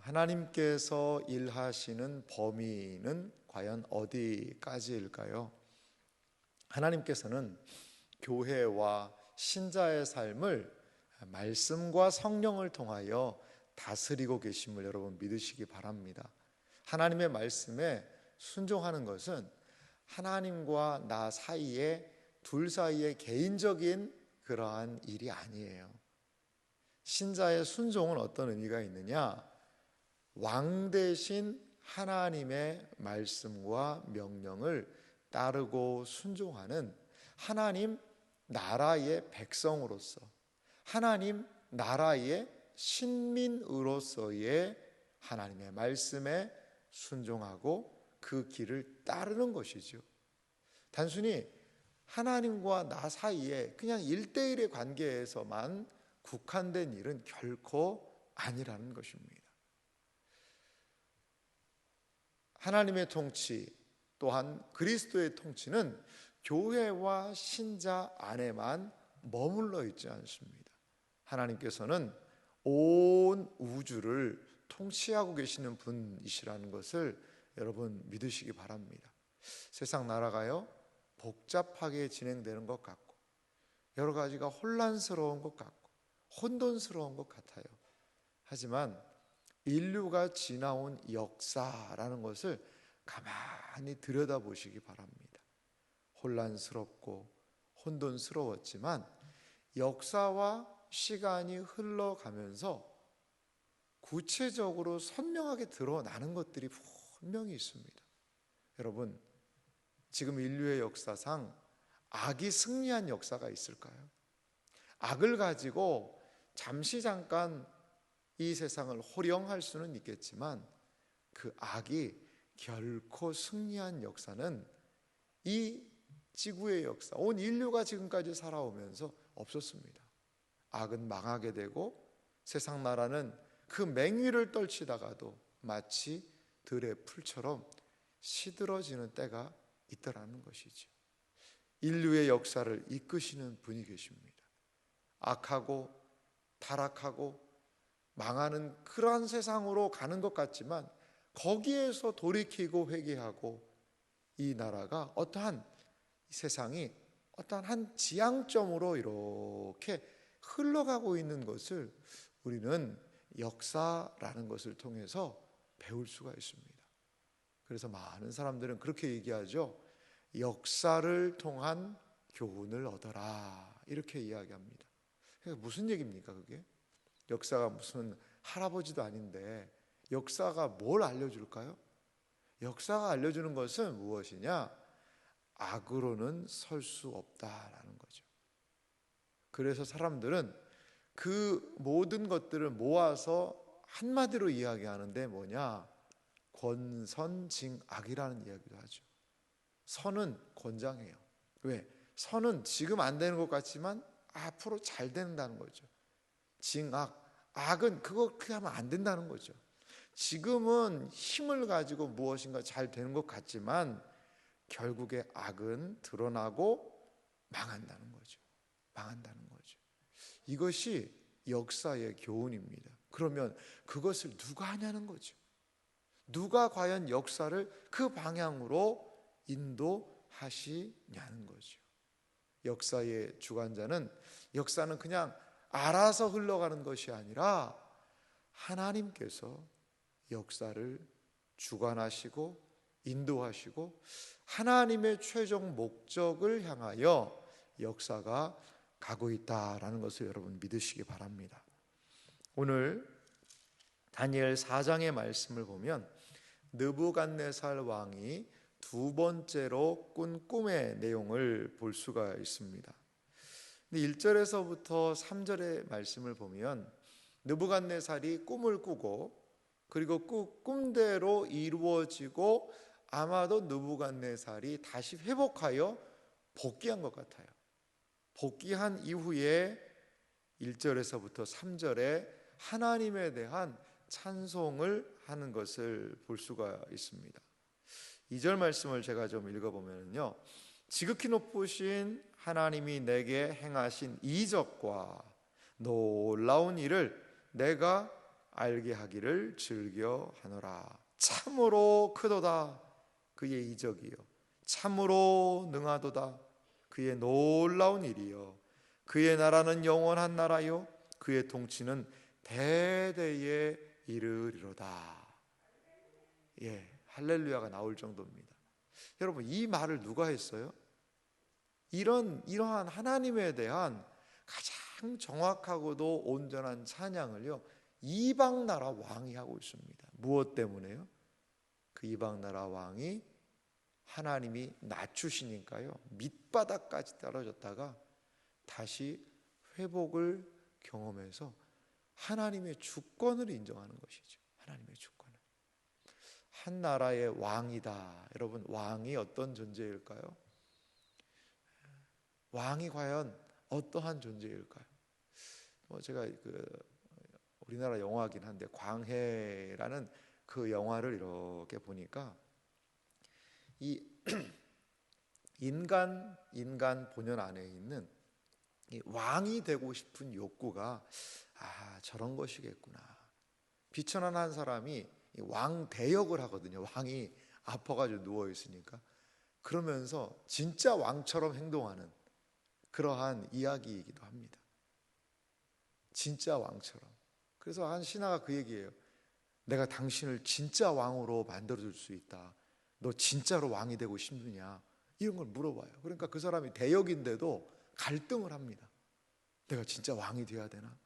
하나님께서 일하시는 범위는 과연 어디까지일까요? 하나님께서는 교회와 신자의 삶을 말씀과 성령을 통하여 다스리고 계심을 여러분 믿으시기 바랍니다. 하나님의 말씀에 순종하는 것은 하나님과 나 사이에 둘 사이에 개인적인 그러한 일이 아니에요. 신자의 순종은 어떤 의미가 있느냐? 왕 대신 하나님의 말씀과 명령을 따르고 순종하는 하나님 나라의 백성으로서, 하나님 나라의 신민으로서의 하나님의 말씀에 순종하고 그 길을 따르는 것이죠. 단순히 하나님과 나 사이에 그냥 1대1의 관계에서만 국한된 일은 결코 아니라는 것입니다. 하나님의 통치 또한 그리스도의 통치는 교회와 신자 안에만 머물러 있지 않습니다. 하나님께서는 온 우주를 통치하고 계시는 분이시라는 것을 여러분 믿으시기 바랍니다. 세상 나라가요 복잡하게 진행되는 것 같고 여러 가지가 혼란스러운 것 같고 혼돈스러운 것 같아요. 하지만 인류가 지나온 역사라는 것을 가만히 들여다보시기 바랍니다. 혼란스럽고 혼돈스러웠지만 역사와 시간이 흘러가면서 구체적으로 선명하게 드러나는 것들이 분명히 있습니다. 여러분, 지금 인류의 역사상 악이 승리한 역사가 있을까요? 악을 가지고 잠시 잠깐 이 세상을 호령할 수는 있겠지만 그 악이 결코 승리한 역사는 이 지구의 역사, 온 인류가 지금까지 살아오면서 없었습니다. 악은 망하게 되고 세상 나라는 그 맹위를 떨치다가도 마치 들의 풀처럼 시들어지는 때가 있더라는 것이죠. 인류의 역사를 이끄시는 분이 계십니다. 악하고 타락하고 망하는 그러한 세상으로 가는 것 같지만 거기에서 돌이키고 회개하고 이 나라가 어떠한 세상이 어떠한 한 지향점으로 이렇게 흘러가고 있는 것을 우리는 역사라는 것을 통해서 배울 수가 있습니다. 그래서 많은 사람들은 그렇게 얘기하죠. 역사를 통한 교훈을 얻어라 이렇게 이야기합니다. 그러니까 무슨 얘기입니까 그게? 역사가 무슨 할아버지도 아닌데 역사가 뭘 알려줄까요? 역사가 알려주는 것은 무엇이냐? 악으로는 설 수 없다라는 거죠. 그래서 사람들은 그 모든 것들을 모아서 한마디로 이야기하는데 뭐냐? 권선징악이라는 이야기도 하죠. 선은 권장해요. 왜? 선은 지금 안 되는 것 같지만 앞으로 잘 된다는 거죠. 징악, 악은 그렇게 하면 안 된다는 거죠. 지금은 힘을 가지고 무엇인가 잘 되는 것 같지만 결국에 악은 드러나고 망한다는 거죠. 망한다는 거죠. 이것이 역사의 교훈입니다. 그러면 그것을 누가 하냐는 거죠. 누가 과연 역사를 그 방향으로 인도하시냐는 거죠. 역사의 주관자는 역사는 그냥 알아서 흘러가는 것이 아니라 하나님께서 역사를 주관하시고 인도하시고 하나님의 최종 목적을 향하여 역사가 가고 있다라는 것을 여러분 믿으시기 바랍니다. 오늘 다니엘 4장의 말씀을 보면 느부갓네살 왕이 두 번째로 꾼 꿈의 내용을 볼 수가 있습니다. 1절에서부터 3절의 말씀을 보면 느부갓네살이 꿈을 꾸고 그리고 그 꿈대로 이루어지고 아마도 느부갓네살이 다시 회복하여 복귀한 것 같아요. 복귀한 이후에 1절에서부터 3절에 하나님에 대한 찬송을 하는 것을 볼 수가 있습니다. 2절 말씀을 제가 좀 읽어보면요, 지극히 높으신 하나님이 내게 행하신 이적과 놀라운 일을 내가 알게 하기를 즐겨 하노라. 참으로 크도다 그의 이적이요, 참으로 능하도다 그의 놀라운 일이요, 그의 나라는 영원한 나라요, 그의 통치는 대대에 이르리로다. 할렐루야가 나올 정도입니다. 여러분, 이 말을 누가 했어요? 이러한 하나님에 대한 가장 정확하고도 온전한 찬양을요, 이방 나라 왕이 하고 있습니다. 무엇 때문에요? 그 이방 나라 왕이 하나님이 낮추시니까요, 밑바닥까지 떨어졌다가 다시 회복을 경험해서 하나님의 주권을 인정하는 것이죠. 하나님의 주권을. 한 나라의 왕이다. 여러분, 왕이 어떤 존재일까요? 왕이 과연 어떠한 존재일까요? 제가 우리나라 영화긴 한데 광해라는 그 영화를 이렇게 보니까 이 인간 본연 안에 있는 이 왕이 되고 싶은 욕구가 저런 것이겠구나. 비천한 사람이 왕 대역을 하거든요. 왕이 아파가지고 누워 있으니까. 그러면서 진짜 왕처럼 행동하는 그러한 이야기이기도 합니다. 진짜 왕처럼. 그래서 한 신하가 그 얘기예요. 내가 당신을 진짜 왕으로 만들어줄 수 있다. 너 진짜로 왕이 되고 싶느냐? 이런 걸 물어봐요. 그러니까 그 사람이 대역인데도 갈등을 합니다. 내가 진짜 왕이 돼야 되나?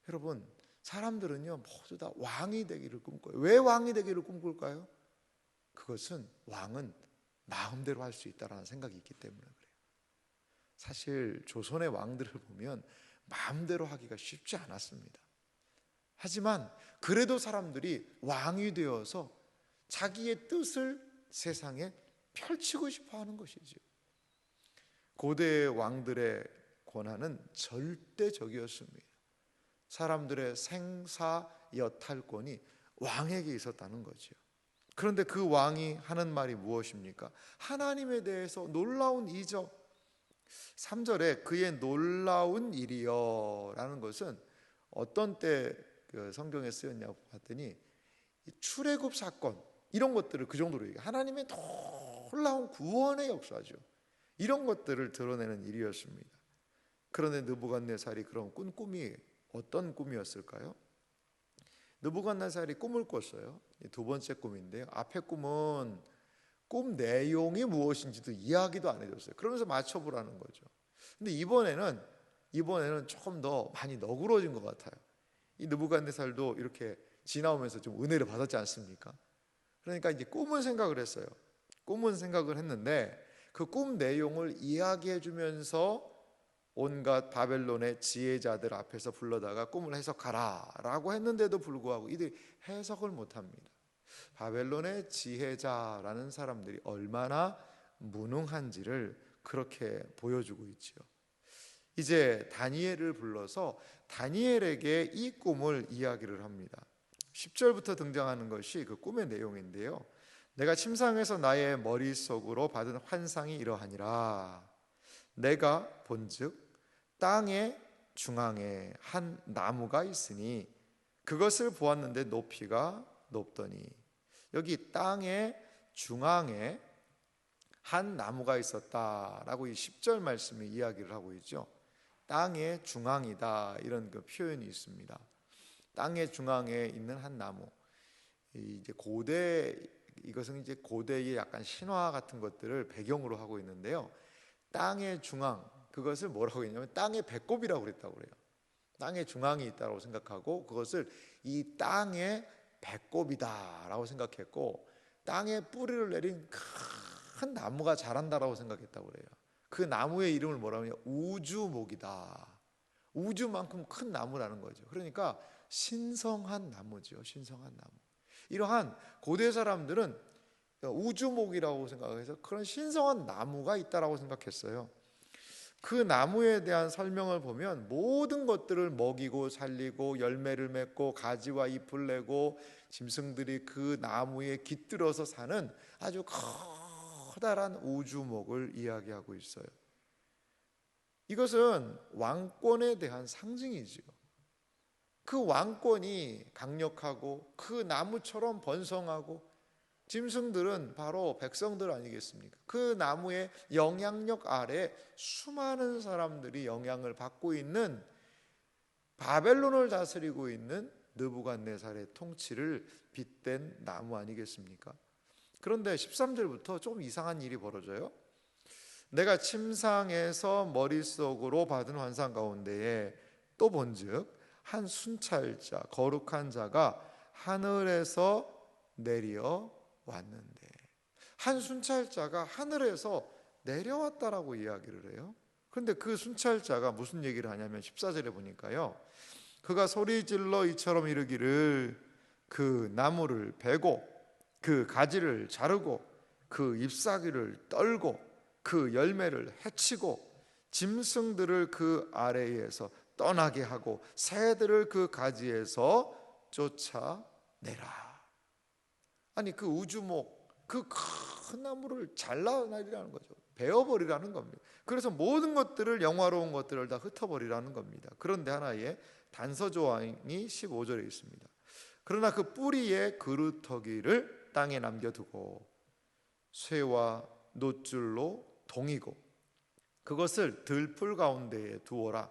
여러분, 사람들은요 모두 다 왕이 되기를 꿈꿔요. 왜 왕이 되기를 꿈꿀까요? 그것은 왕은 마음대로 할 수 있다는 생각이 있기 때문에 그래요. 사실 조선의 왕들을 보면 마음대로 하기가 쉽지 않았습니다. 하지만 그래도 사람들이 왕이 되어서 자기의 뜻을 세상에 펼치고 싶어 하는 것이죠. 고대 왕들의 권한은 절대적이었습니다. 사람들의 생사 여탈권이 왕에게 있었다는 거죠. 그런데 그 왕이 하는 말이 무엇입니까? 하나님에 대해서 놀라운 이적. 3절에 그의 놀라운 일이여 라는 것은 어떤 때 성경에 쓰였냐고 봤더니 출애굽 사건 이런 것들을 그 정도로 얘기해요. 하나님의 놀라운 구원의 역사죠. 이런 것들을 드러내는 일이었습니다. 그런데 느부갓네살이 그럼 꾼 꿈이 어떤 꿈이었을까요? 느부갓네살이 꿈을 꿨어요. 두 번째 꿈인데요. 앞에 꿈은 꿈 내용이 무엇인지도 이야기도 안 해줬어요. 그러면서 맞춰보라는 거죠. 근데 이번에는 조금 더 많이 너그러진 것 같아요. 이 느부갓네살도 이렇게 지나오면서 좀 은혜를 받았지 않습니까? 그러니까 이제 꿈을 생각을 했어요. 꿈은 생각을 했는데 그 꿈 내용을 이야기해 주면서 온갖 바벨론의 지혜자들 앞에서 불러다가 꿈을 해석하라 라고 했는데도 불구하고 이들이 해석을 못합니다. 바벨론의 지혜자라는 사람들이 얼마나 무능한지를 그렇게 보여주고 있죠. 이제 다니엘을 불러서 다니엘에게 이 꿈을 이야기를 합니다. 10절부터 등장하는 것이 그 꿈의 내용인데요. 내가 침상에서 나의 머릿속으로 받은 환상이 이러하니라. 내가 본즉 땅의 중앙에 한 나무가 있으니 그것을 보았는데 높이가 높더니. 여기 땅의 중앙에 한 나무가 있었다라고 이 10절 말씀이 이야기를 하고 있죠. 땅의 중앙이다 이런 그 표현이 있습니다. 땅의 중앙에 있는 한 나무. 이제 이것은 이제 고대의 약간 신화 같은 것들을 배경으로 하고 있는데요. 땅의 중앙, 그것을 뭐라고 했냐면 땅의 배꼽이라고 그랬다고 그래요. 땅의 중앙이 있다고 생각하고 그것을 이 땅의 배꼽이다라고 생각했고 땅에 뿌리를 내린 큰 나무가 자란다라고 생각했다고 그래요. 그 나무의 이름을 뭐라고 하냐? 우주목이다. 우주만큼 큰 나무라는 거죠. 그러니까 신성한 나무죠. 신성한 나무. 이러한 고대 사람들은 우주목이라고 생각해서 그런 신성한 나무가 있다라고 생각했어요. 그 나무에 대한 설명을 보면 모든 것들을 먹이고 살리고 열매를 맺고 가지와 잎을 내고 짐승들이 그 나무에 깃들어서 사는 아주 커다란 우주목을 이야기하고 있어요. 이것은 왕권에 대한 상징이지요. 그 왕권이 강력하고 그 나무처럼 번성하고 짐승들은 바로 백성들 아니겠습니까? 그 나무의 영향력 아래 수많은 사람들이 영향을 받고 있는 바벨론을 다스리고 있는 느부갓네살의 통치를 빗댄 나무 아니겠습니까? 그런데 13절부터 좀 이상한 일이 벌어져요. 내가 침상에서 머릿속으로 받은 환상 가운데에 또 본즉 한 순찰자 거룩한 자가 하늘에서 내려 왔는데, 한 순찰자가 하늘에서 내려왔다라고 이야기를 해요. 그런데 그 순찰자가 무슨 얘기를 하냐면 14절에 보니까요, 그가 소리질러 이처럼 이르기를 그 나무를 베고 그 가지를 자르고 그 잎사귀를 떨고 그 열매를 해치고 짐승들을 그 아래에서 떠나게 하고 새들을 그 가지에서 쫓아내라. 아니, 그 우주목, 그 큰 나무를 잘라내리라는 거죠. 베어버리라는 겁니다. 그래서 모든 것들을, 영화로운 것들을 다 흩어버리라는 겁니다. 그런데 하나의 단서 조항이 15절에 있습니다. 그러나 그 뿌리의 그루터기를 땅에 남겨두고 쇠와 놋줄로 동이고 그것을 들풀 가운데에 두어라.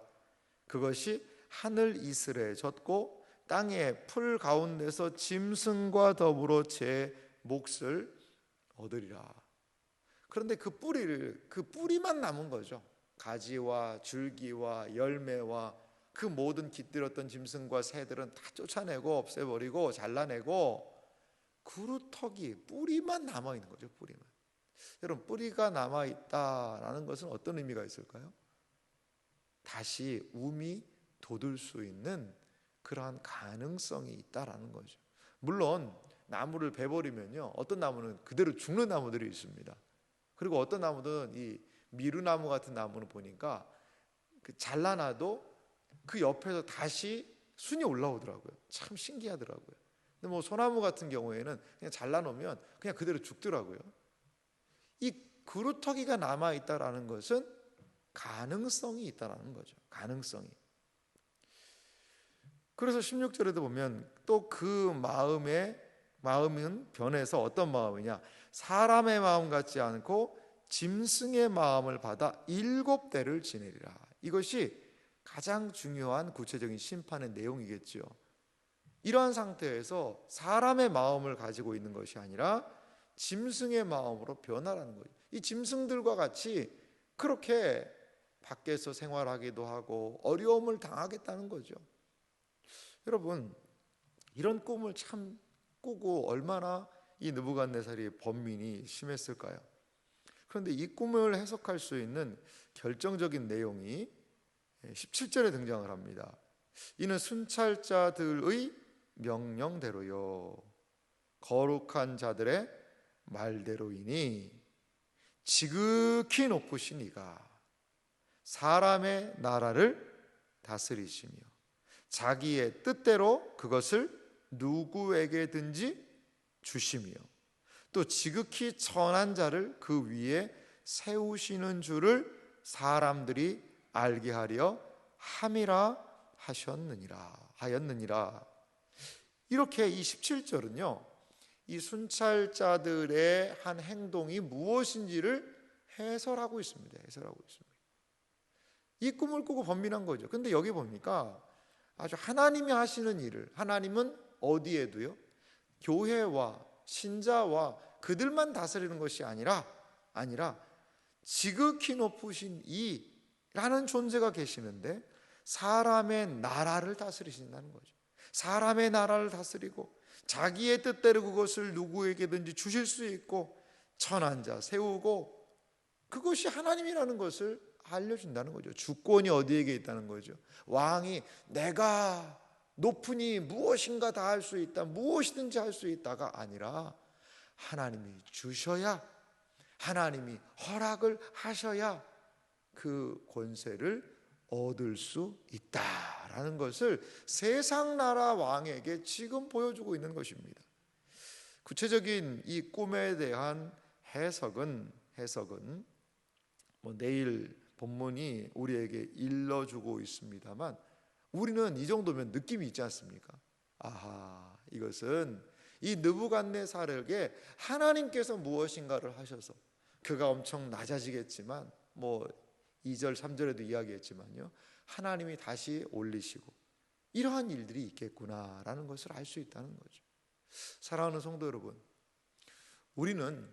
그것이 하늘 이슬에 젖고 땅의 풀 가운데서 짐승과 더불어 제 몫을 얻으리라. 그런데 그 뿌리만 남은 거죠. 가지와 줄기와 열매와 그 모든 깃들었던 짐승과 새들은 다 쫓아내고 없애버리고 잘라내고 그루터기, 뿌리만 남아있는 거죠. 뿌리만. 여러분, 뿌리가 남아있다라는 것은 어떤 의미가 있을까요? 다시 움이 돋을 수 있는 그러한 가능성이 있다라는 거죠. 물론 나무를 베버리면요, 어떤 나무는 그대로 죽는 나무들이 있습니다. 그리고 어떤 나무들은 이 미루나무 같은 나무는 보니까 잘라놔도 그 옆에서 다시 순이 올라오더라고요. 참 신기하더라고요. 근데 뭐 소나무 같은 경우에는 그냥 잘라놓으면 그냥 그대로 죽더라고요. 이 그루터기가 남아있다라는 것은 가능성이 있다라는 거죠. 가능성이. 그래서 16절에도 보면 또 그 마음은 변해서 어떤 마음이냐, 사람의 마음 같지 않고 짐승의 마음을 받아 7대를 지내리라. 이것이 가장 중요한 구체적인 심판의 내용이겠죠. 이러한 상태에서 사람의 마음을 가지고 있는 것이 아니라 짐승의 마음으로 변하라는 거죠. 이 짐승들과 같이 그렇게 밖에서 생활하기도 하고 어려움을 당하겠다는 거죠. 여러분, 이런 꿈을 참 꾸고 얼마나 이 느부갓네살이 번민이 심했을까요? 그런데 이 꿈을 해석할 수 있는 결정적인 내용이 17절에 등장을 합니다. 이는 순찰자들의 명령대로요 거룩한 자들의 말대로이니 지극히 높으신 이가 사람의 나라를 다스리시며 자기의 뜻대로 그것을 누구에게든지 주시며 또 지극히 선한 자를 그 위에 세우시는 줄을 사람들이 알게 하려 함이라 하였느니라. 이렇게 이 17절은요, 이 순찰자들의 한 행동이 무엇인지를 해설하고 있습니다. 이 꿈을 꾸고 번민한 거죠. 근데 여기 보니까 아주 하나님이 하시는 일을, 하나님은 어디에도요, 교회와 신자와 그들만 다스리는 것이 아니라 지극히 높으신 이라는 존재가 계시는데 사람의 나라를 다스리신다는 거죠. 사람의 나라를 다스리고 자기의 뜻대로 그것을 누구에게든지 주실 수 있고 천한 자 세우고, 그것이 하나님이라는 것을 알려준다는 거죠. 주권이 어디에게 있다는 거죠. 왕이 내가 높으니 무엇인가 다 할 수 있다, 무엇이든지 할 수 있다가 아니라 하나님이 주셔야, 하나님이 허락을 하셔야 그 권세를 얻을 수 있다라는 것을 세상 나라 왕에게 지금 보여주고 있는 것입니다. 구체적인 이 꿈에 대한 해석은 내일 본문이 우리에게 일러주고 있습니다만 우리는 이 정도면 느낌이 있지 않습니까? 아하, 이것은 이 느부갓네살에게 하나님께서 무엇인가를 하셔서 그가 엄청 낮아지겠지만 2절 3절에도 이야기했지만요, 하나님이 다시 올리시고 이러한 일들이 있겠구나라는 것을 알 수 있다는 거죠. 사랑하는 성도 여러분, 우리는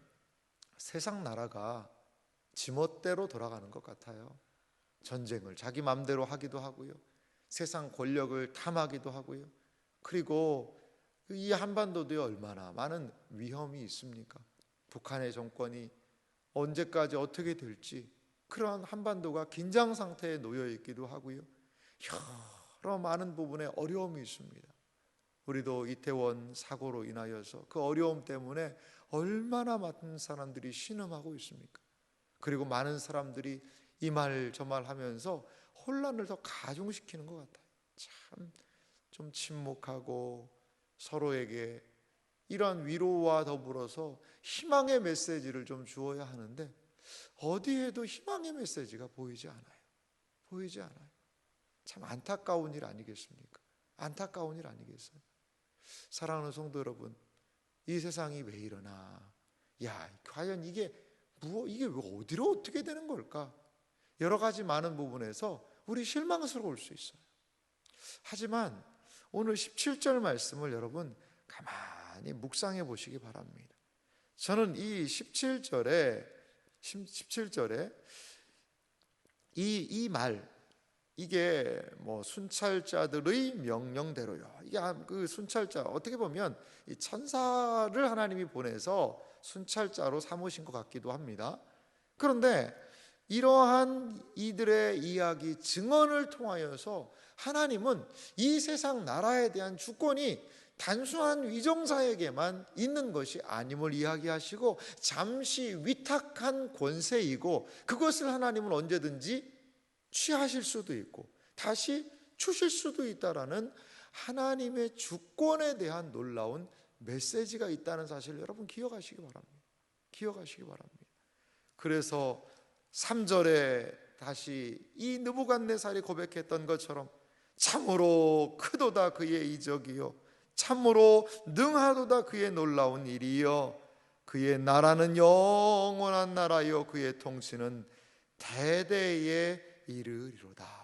세상 나라가 지멋대로 돌아가는 것 같아요. 전쟁을 자기 마음대로 하기도 하고요, 세상 권력을 탐하기도 하고요, 그리고 이 한반도도에 얼마나 많은 위험이 있습니까? 북한의 정권이 언제까지 어떻게 될지, 그러한 한반도가 긴장 상태에 놓여 있기도 하고요, 여러 많은 부분에 어려움이 있습니다. 우리도 이태원 사고로 인하여서 그 어려움 때문에 얼마나 많은 사람들이 신음하고 있습니까? 그리고 많은 사람들이 이 말 저 말 하면서 혼란을 더 가중시키는 것 같아요. 참 좀 침묵하고 서로에게 이러한 위로와 더불어서 희망의 메시지를 좀 주어야 하는데 어디에도 희망의 메시지가 보이지 않아요. 보이지 않아요. 참 안타까운 일 아니겠습니까? 안타까운 일 아니겠어요? 사랑하는 성도 여러분, 이 세상이 왜 이러나? 과연 이게 왜 어디로 어떻게 되는 걸까? 여러 가지 많은 부분에서 우리 실망스러울 수 있어요. 하지만 오늘 17절 말씀을 여러분 가만히 묵상해 보시기 바랍니다. 저는 이 17절에 이 말, 이게 순찰자들의 명령대로요. 이게 그 순찰자, 어떻게 보면 이 천사를 하나님이 보내서 순찰자로 삼으신 것 같기도 합니다. 그런데 이러한 이들의 이야기, 증언을 통하여서 하나님은 이 세상 나라에 대한 주권이 단순한 위정자에게만 있는 것이 아님을 이야기하시고, 잠시 위탁한 권세이고 그것을 하나님은 언제든지 취하실 수도 있고 다시 주실 수도 있다라는 하나님의 주권에 대한 놀라운 메시지가 있다는 사실을 여러분 기억하시기 바랍니다. 기억하시기 바랍니다. 그래서 3절에 다시 이 느부갓네살이 고백했던 것처럼 참으로 크도다 그의 이적이요, 참으로 능하도다 그의 놀라운 일이요, 그의 나라는 영원한 나라요, 그의 통치는 대대에 이르리로다.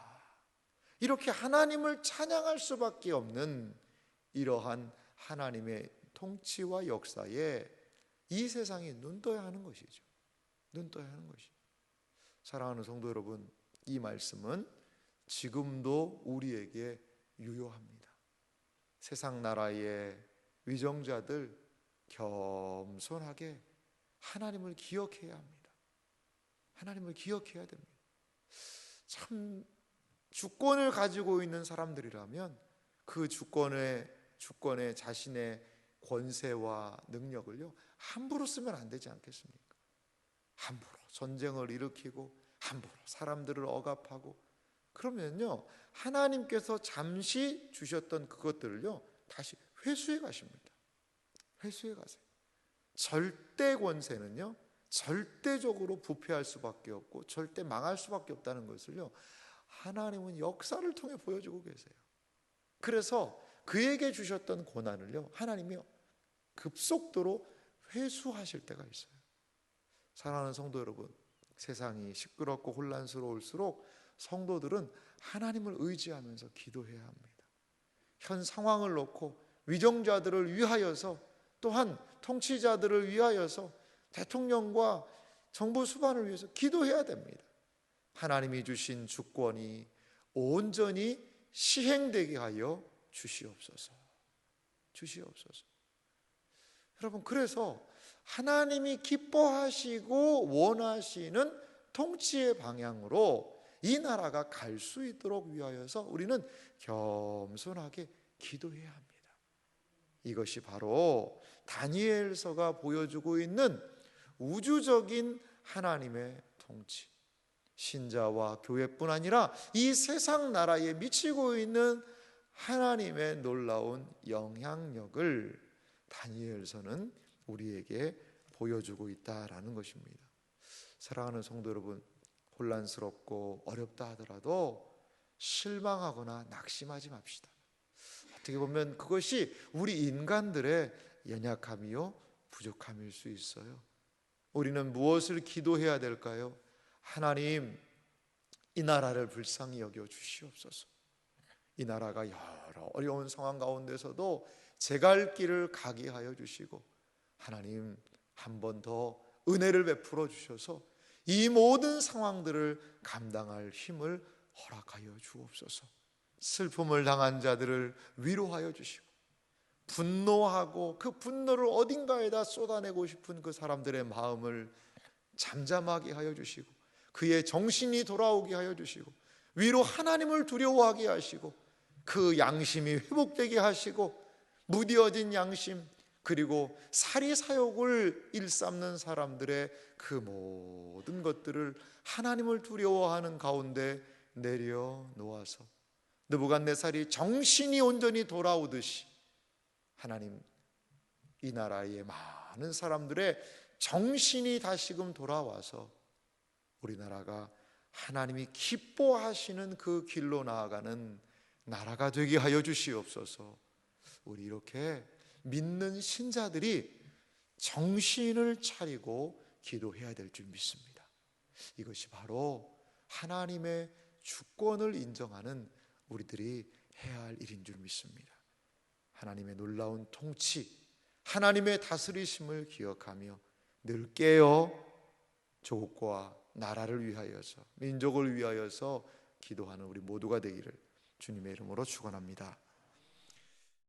이렇게 하나님을 찬양할 수밖에 없는 이러한 하나님의 통치와 역사에 이 세상이 눈떠야 하는 것이죠. 눈떠야 하는 것이죠. 사랑하는 성도 여러분, 이 말씀은 지금도 우리에게 유효합니다. 세상 나라의 위정자들 겸손하게 하나님을 기억해야 합니다. 하나님을 기억해야 됩니다. 참 주권을 가지고 있는 사람들이라면 그 주권에 자신의 권세와 능력을요 함부로 쓰면 안 되지 않겠습니까? 함부로 전쟁을 일으키고 함부로 사람들을 억압하고 그러면요 하나님께서 잠시 주셨던 그것들을요 다시 회수해 가십니다. 회수해 가세요. 절대 권세는요 절대적으로 부패할 수밖에 없고 절대 망할 수밖에 없다는 것을요 하나님은 역사를 통해 보여주고 계세요. 그래서 그에게 주셨던 고난을요 하나님이 급속도로 회수하실 때가 있어요. 사랑하는 성도 여러분, 세상이 시끄럽고 혼란스러울수록 성도들은 하나님을 의지하면서 기도해야 합니다. 현 상황을 놓고 위정자들을 위하여서, 또한 통치자들을 위하여서, 대통령과 정부 수반을 위해서 기도해야 됩니다. 하나님이 주신 주권이 온전히 시행되게 하여 주시옵소서. 주시옵소서. 여러분, 그래서 하나님이 기뻐하시고 원하시는 통치의 방향으로 이 나라가 갈 수 있도록 위하여서 우리는 겸손하게 기도해야 합니다. 이것이 바로 다니엘서가 보여주고 있는 우주적인 하나님의 통치, 신자와 교회뿐 아니라 이 세상 나라에 미치고 있는 하나님의 놀라운 영향력을 다니엘서는 우리에게 보여주고 있다라는 것입니다. 사랑하는 성도 여러분, 혼란스럽고 어렵다 하더라도 실망하거나 낙심하지 맙시다. 어떻게 보면 그것이 우리 인간들의 연약함이요 부족함일 수 있어요. 우리는 무엇을 기도해야 될까요? 하나님, 이 나라를 불쌍히 여겨 주시옵소서. 이 나라가 여러 어려운 상황 가운데서도 제 갈 길을 가게 하여 주시고, 하나님 한 번 더 은혜를 베풀어 주셔서 이 모든 상황들을 감당할 힘을 허락하여 주옵소서. 슬픔을 당한 자들을 위로하여 주시고, 분노하고 그 분노를 어딘가에다 쏟아내고 싶은 그 사람들의 마음을 잠잠하게 하여 주시고, 그의 정신이 돌아오게 하여 주시고, 위로 하나님을 두려워하게 하시고, 그 양심이 회복되게 하시고, 무뎌진 양심, 그리고 사리사욕을 일삼는 사람들의 그 모든 것들을 하나님을 두려워하는 가운데 내려놓아서 느부갓네살이 정신이 온전히 돌아오듯이 하나님, 이 나라의 많은 사람들의 정신이 다시금 돌아와서 우리나라가 하나님이 기뻐하시는 그 길로 나아가는 나라가 되게 하여 주시옵소서. 우리 이렇게 믿는 신자들이 정신을 차리고 기도해야 될 줄 믿습니다. 이것이 바로 하나님의 주권을 인정하는 우리들이 해야 할 일인 줄 믿습니다. 하나님의 놀라운 통치, 하나님의 다스리심을 기억하며 늘 깨어 조국과 나라를 위하여서, 민족을 위하여서 기도하는 우리 모두가 되기를 주님의 이름으로 축원합니다.